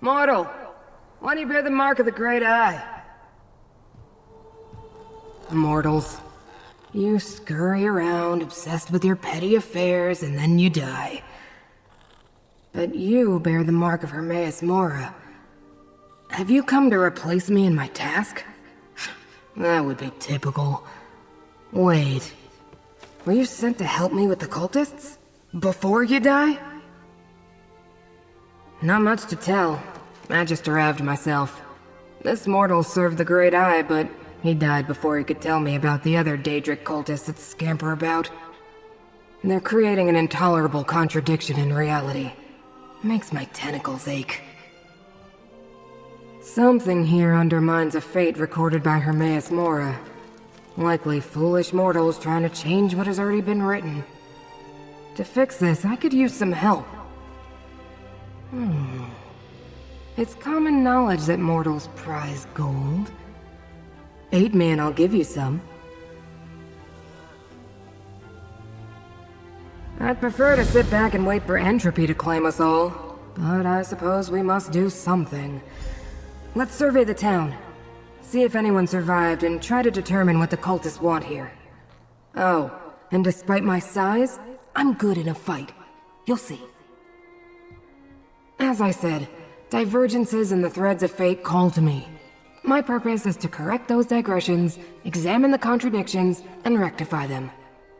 Mortal, why do you bear the mark of the Great Eye? Mortals, you scurry around obsessed with your petty affairs and then you die. But you bear the mark of Hermaeus Mora. Have you come to replace me in my task? That would be typical. Wait, were you sent to help me with the cultists? Before you die? Not much to tell. I just arrived myself. This mortal served the Great Eye, but he died before he could tell me about the other Daedric cultists that scamper about. They're creating an intolerable contradiction in reality. Makes my tentacles ache. Something here undermines a fate recorded by Hermaeus Mora. Likely foolish mortals trying to change what has already been written. To fix this, I could use some help. It's common knowledge that mortals prize gold. Aid me and I'll give you some. I'd prefer to sit back and wait for entropy to claim us all, but I suppose we must do something. Let's survey the town. See if anyone survived and try to determine what the cultists want here. Oh, and despite my size, I'm good in a fight. You'll see. As I said, divergences and the threads of fate call to me. My purpose is to correct those digressions, examine the contradictions, and rectify them.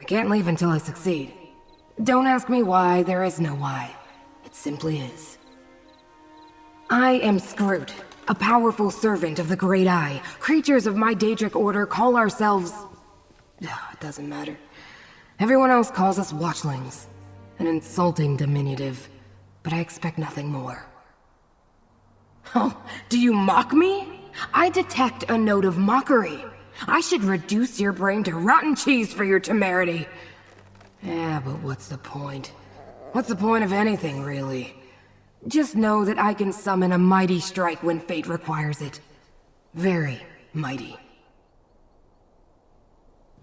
I can't leave until I succeed. Don't ask me why, there is no why. It simply is. I am Scruut, a powerful servant of the Great Eye. Creatures of my Daedric order call ourselves... It doesn't matter. Everyone else calls us Watchlings. An insulting diminutive, but I expect nothing more. Oh, do you mock me? I detect a note of mockery. I should reduce your brain to rotten cheese for your temerity. Yeah, but what's the point? What's the point of anything, really? Just know that I can summon a mighty strike when fate requires it. Very mighty.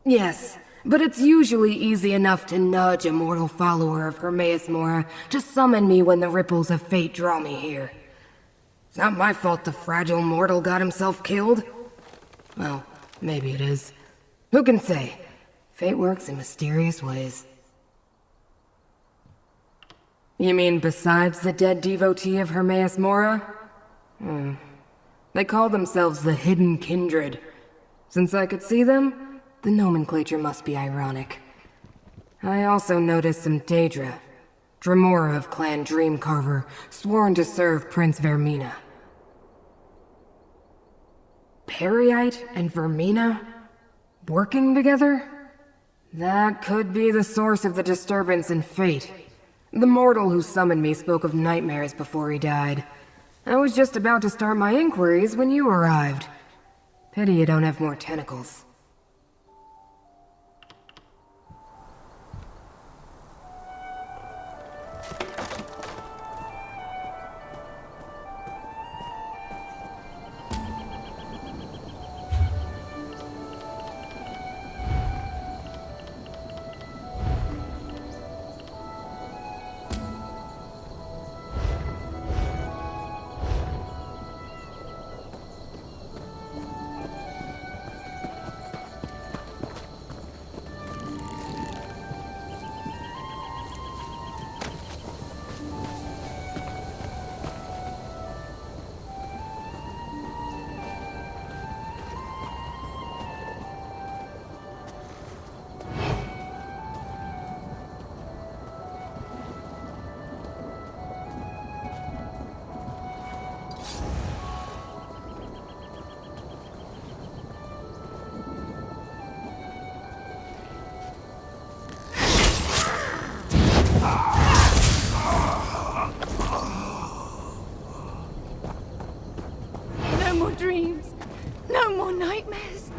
Yes, but it's usually easy enough to nudge a mortal follower of Hermaeus Mora to summon me when the ripples of fate draw me here. It's not my fault the fragile mortal got himself killed. Well, maybe it is. Who can say? Fate works in mysterious ways. You mean besides the dead devotee of Hermaeus Mora? They call themselves the Hidden Kindred. Since I could see them, the nomenclature must be ironic. I also noticed some Daedra. Dremora of Clan Dreamcarver, sworn to serve Prince Vermina. Periite and Vermina? Working together? That could be the source of the disturbance in fate. The mortal who summoned me spoke of nightmares before he died. I was just about to start my inquiries when you arrived. Pity you don't have more tentacles. No more dreams. No more nightmares.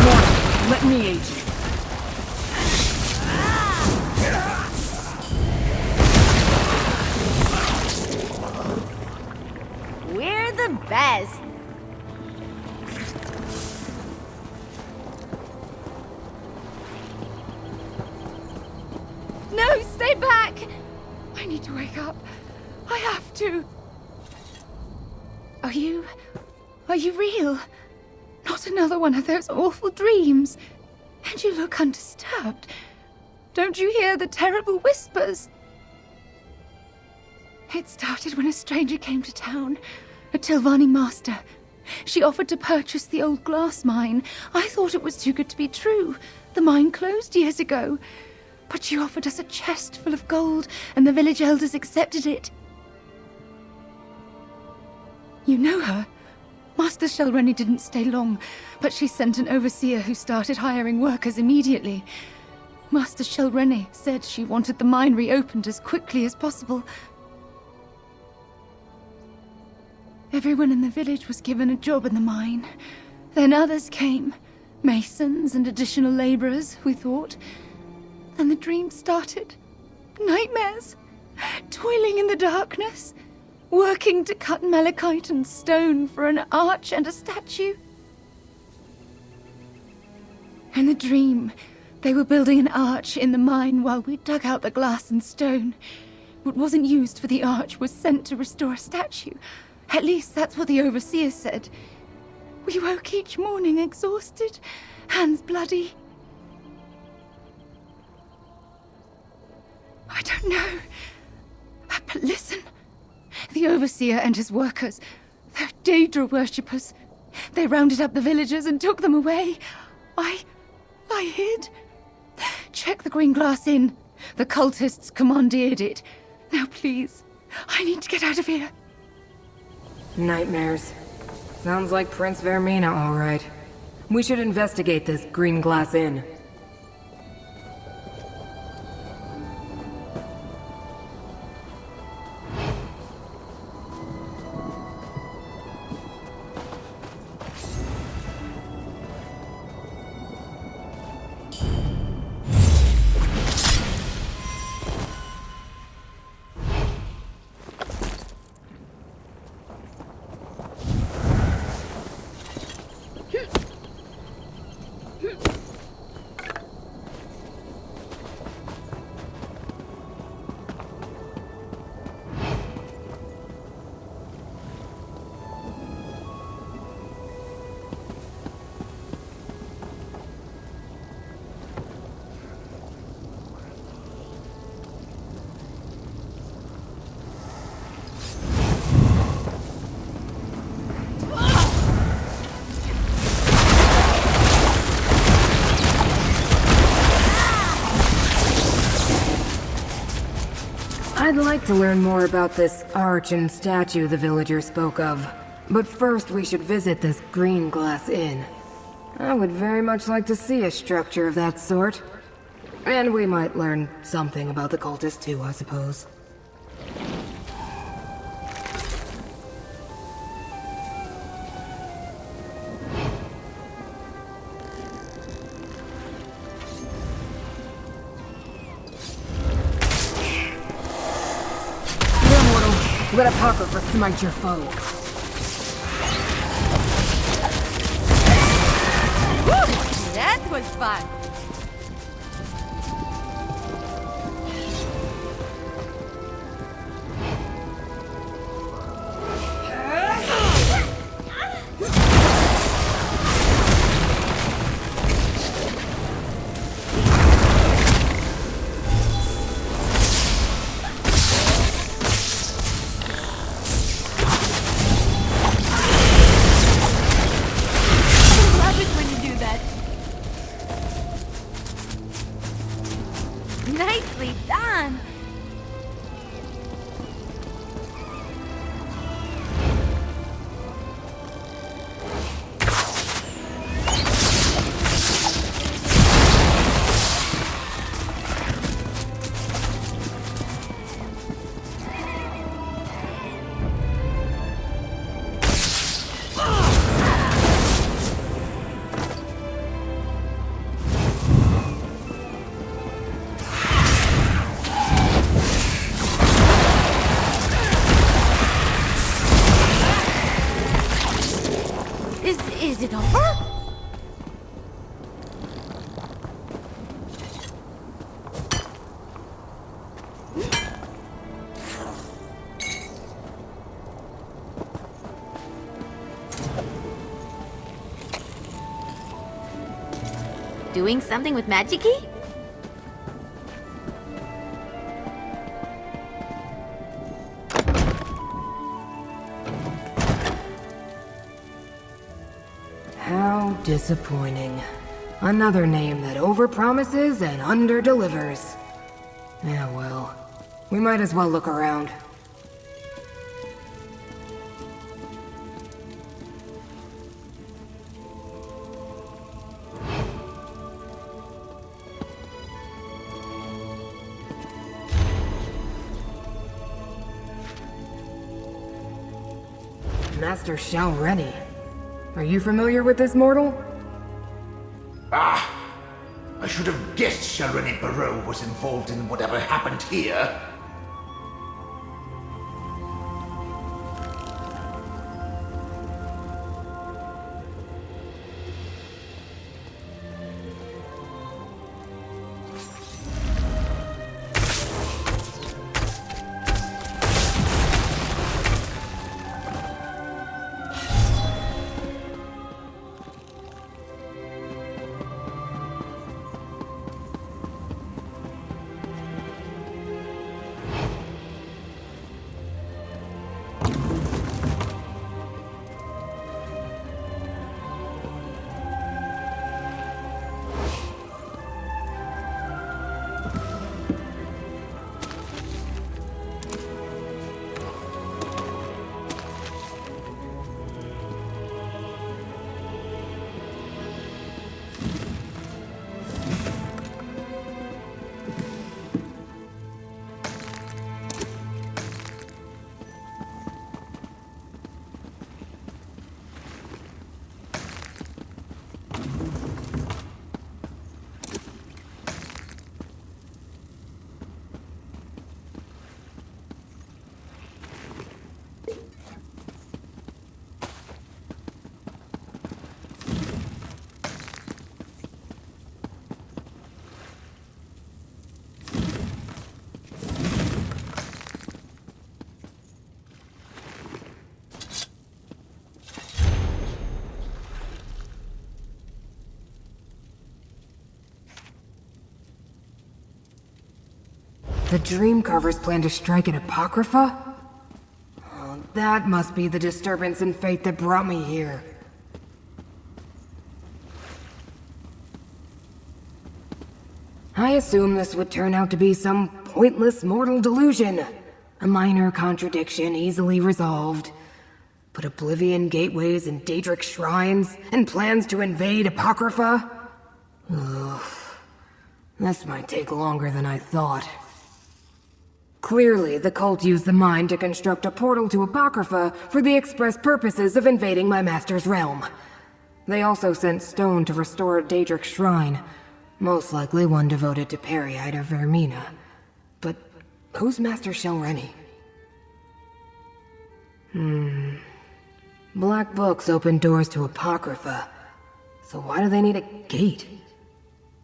Mortal, let me aid you. We're the best. No, stay back! I need to wake up. I have have to. Are you real? Not another one of those awful dreams? And you look undisturbed. Don't you hear the terrible whispers? It started when a stranger came to town, a Tilvani master. She offered to purchase the old glass mine. I thought it was too good to be true. The mine closed years ago. But she offered us a chest full of gold, and the village elders accepted it. You know her? Master Shelrenny didn't stay long, but she sent an overseer who started hiring workers immediately. Master Shelrenny said she wanted the mine reopened as quickly as possible. Everyone in the village was given a job in the mine. Then others came. Masons and additional laborers, we thought. Then the dream started. Nightmares. Toiling in the darkness. Working to cut malachite and stone for an arch and a statue. In the dream, they were building an arch in the mine while we dug out the glass and stone. What wasn't used for the arch was sent to restore a statue. At least that's what the overseer said. We woke each morning exhausted, hands bloody. I don't know. But listen. The overseer and his workers, they're Daedra worshippers. They rounded up the villagers and took them away. I hid. Check the green glass inn. The cultists commandeered it. Now please, I need to get out of here. Nightmares. Sounds like Prince Vermina, all right. We should investigate this green glass inn. I'd like to learn more about this arch and statue the villagers spoke of. But first we should visit this green glass inn. I would very much like to see a structure of that sort. And we might learn something about the cultists too, I suppose. Let Apocrypha smite your foe. Woo! That was fun. Doing something with magic-y? How disappointing. Another name that overpromises and underdelivers. Yeah, well, we might as well look around. Master Shalreni. Are you familiar with this mortal? Ah! I should have guessed Shalreni Barrow was involved in whatever happened here. The Dreamcarvers plan to strike at Apocrypha? Oh, that must be the disturbance in fate that brought me here. I assumed this would turn out to be some pointless mortal delusion. A minor contradiction easily resolved. But Oblivion gateways and Daedric shrines, and plans to invade Apocrypha? Ugh. This might take longer than I thought. Clearly, the cult used the mine to construct a portal to Apocrypha for the express purposes of invading my master's realm. They also sent stone to restore a Daedric shrine, most likely one devoted to Periite or Vermina. But who's Master Shalreni? Black books open doors to Apocrypha, so why do they need a gate?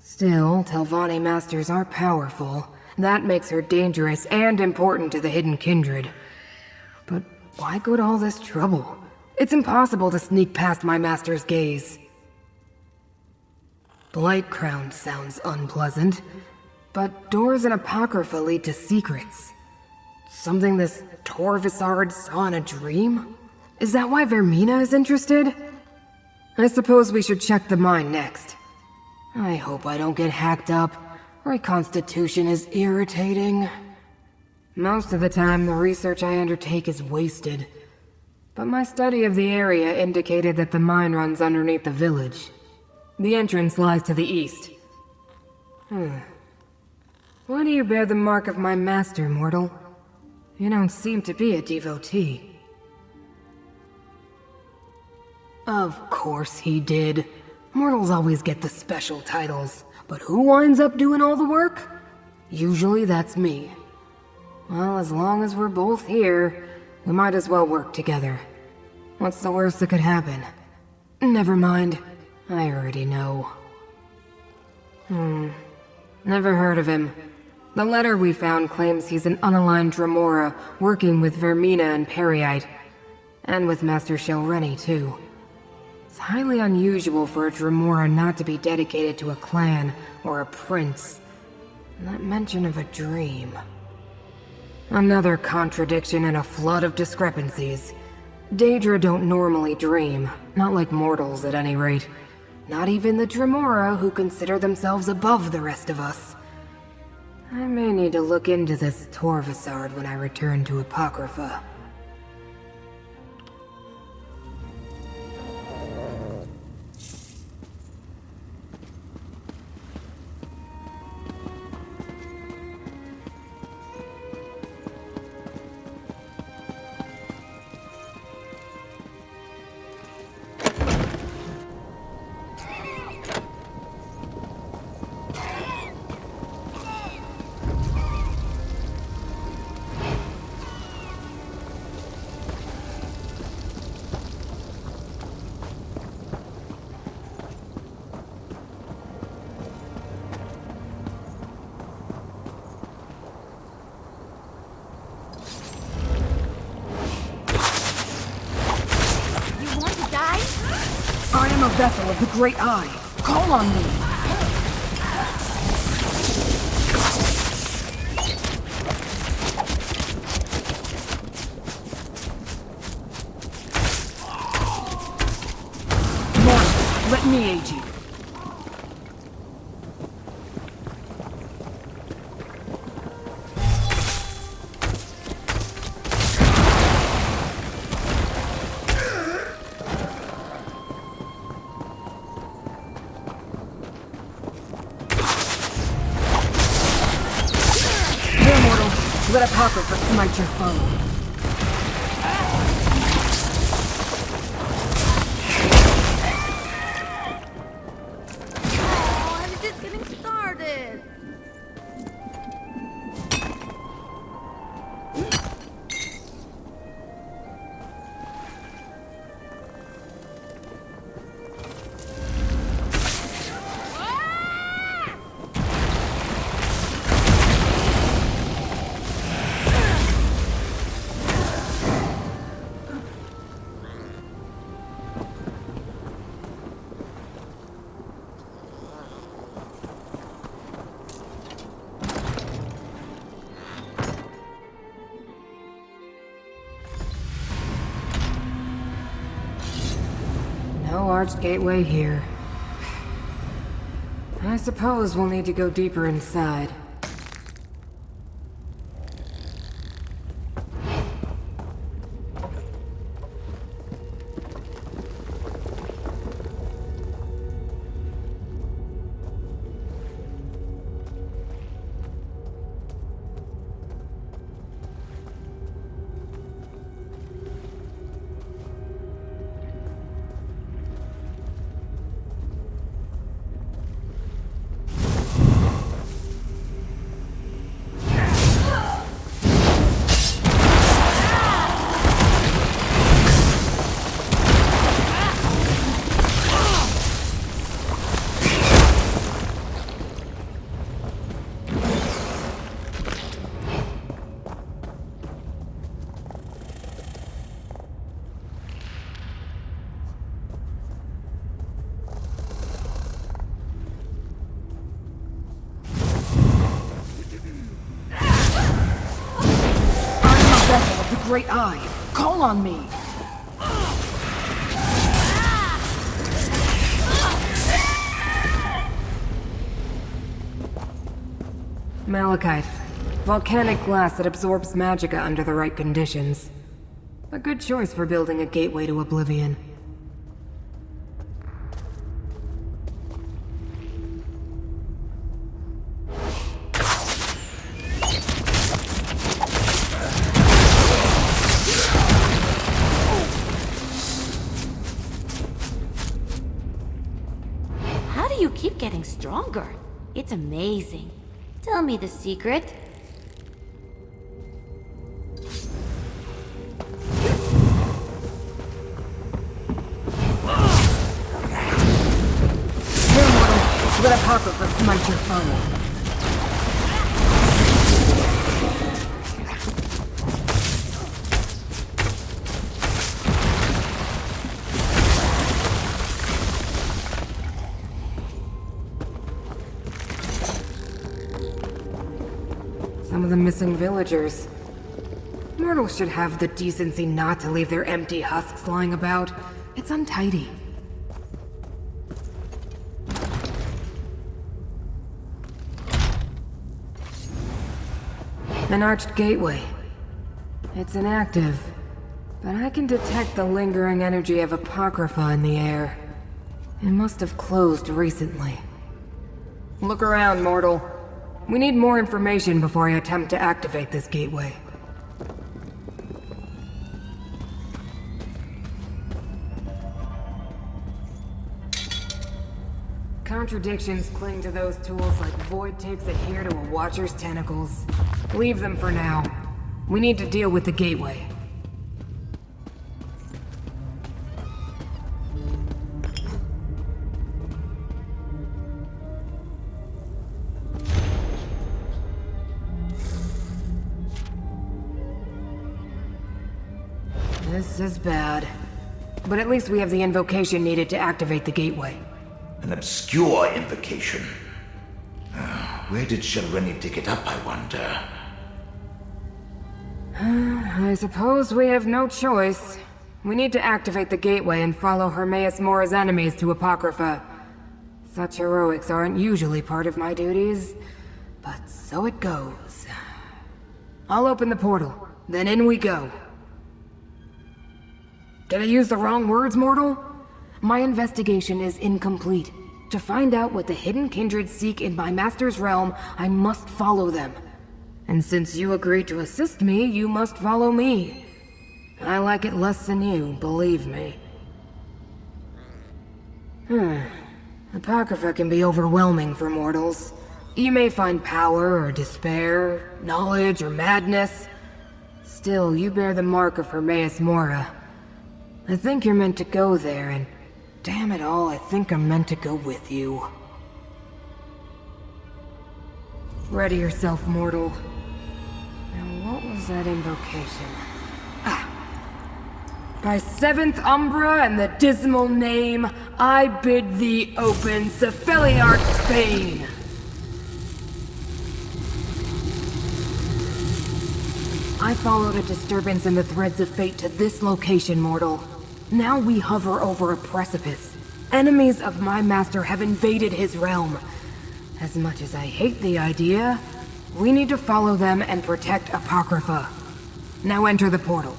Still, Telvanni masters are powerful. That makes her dangerous and important to the Hidden Kindred. But why go to all this trouble? It's impossible to sneak past my master's gaze. Blightcrown sounds unpleasant, but doors in Apocrypha lead to secrets. Something this Torvisard saw in a dream? Is that why Vermina is interested? I suppose we should check the mine next. I hope I don't get hacked up. Reconstitution is irritating. Most of the time, the research I undertake is wasted. But my study of the area indicated that the mine runs underneath the village. The entrance lies to the east. Why do you bear the mark of my master, mortal? You don't seem to be a devotee. Of course he did. Mortals always get the special titles. But who winds up doing all the work? Usually that's me. Well, as long as we're both here, we might as well work together. What's the worst that could happen? Never mind. I already know. Never heard of him. The letter we found claims he's an unaligned Dremora working with Vermina and Periite. And with Master Shalreni, too. It's highly unusual for a Dremora not to be dedicated to a clan or a prince. Not mention of a dream. Another contradiction and a flood of discrepancies. Daedra don't normally dream, not like mortals at any rate. Not even the Dremora who consider themselves above the rest of us. I may need to look into this Torvasard when I return to Apocrypha. I am a vessel of the Great Eye. Call on me. Mortal, let me aid you. Let Apocrypha smite your foe. I'm just getting started. No arched gateway here. I suppose we'll need to go deeper inside. Great Eye, call on me! Malachite. Volcanic glass that absorbs magicka under the right conditions. A good choice for building a gateway to oblivion. You keep getting stronger. It's amazing. Tell me the secret. Here, mortal. Let Apocrypha smite your foe. some of the missing villagers. Mortals should have the decency not to leave their empty husks lying about. It's untidy. An arched gateway. It's inactive, but I can detect the lingering energy of Apocrypha in the air. It must have closed recently. Look around, mortal. We need more information before I attempt to activate this gateway. Contradictions cling to those tools like void ticks adhere to a watcher's tentacles. Leave them for now. We need to deal with the gateway. This is bad. But at least we have the invocation needed to activate the gateway. An obscure invocation. Where did Shalreni dig it up, I wonder? I suppose we have no choice. We need to activate the gateway and follow Hermaeus Mora's enemies to Apocrypha. Such heroics aren't usually part of my duties, but so it goes. I'll open the portal, then in we go. Did I use the wrong words, mortal? My investigation is incomplete. To find out what the hidden kindred seek in my master's realm, I must follow them. And since you agreed to assist me, you must follow me. I like it less than you, believe me. Apocrypha can be overwhelming for mortals. You may find power or despair, knowledge or madness. Still, you bear the mark of Hermaeus Mora. I think you're meant to go there, and damn it all, I think I'm meant to go with you. Ready yourself, mortal. Now what was that invocation? By 7th Umbra and the dismal name, I bid thee open Cephaliarch's Bane! I followed a disturbance in the threads of fate to this location, mortal. Now we hover over a precipice. Enemies of my master have invaded his realm. As much as I hate the idea, we need to follow them and protect Apocrypha. Now enter the portal.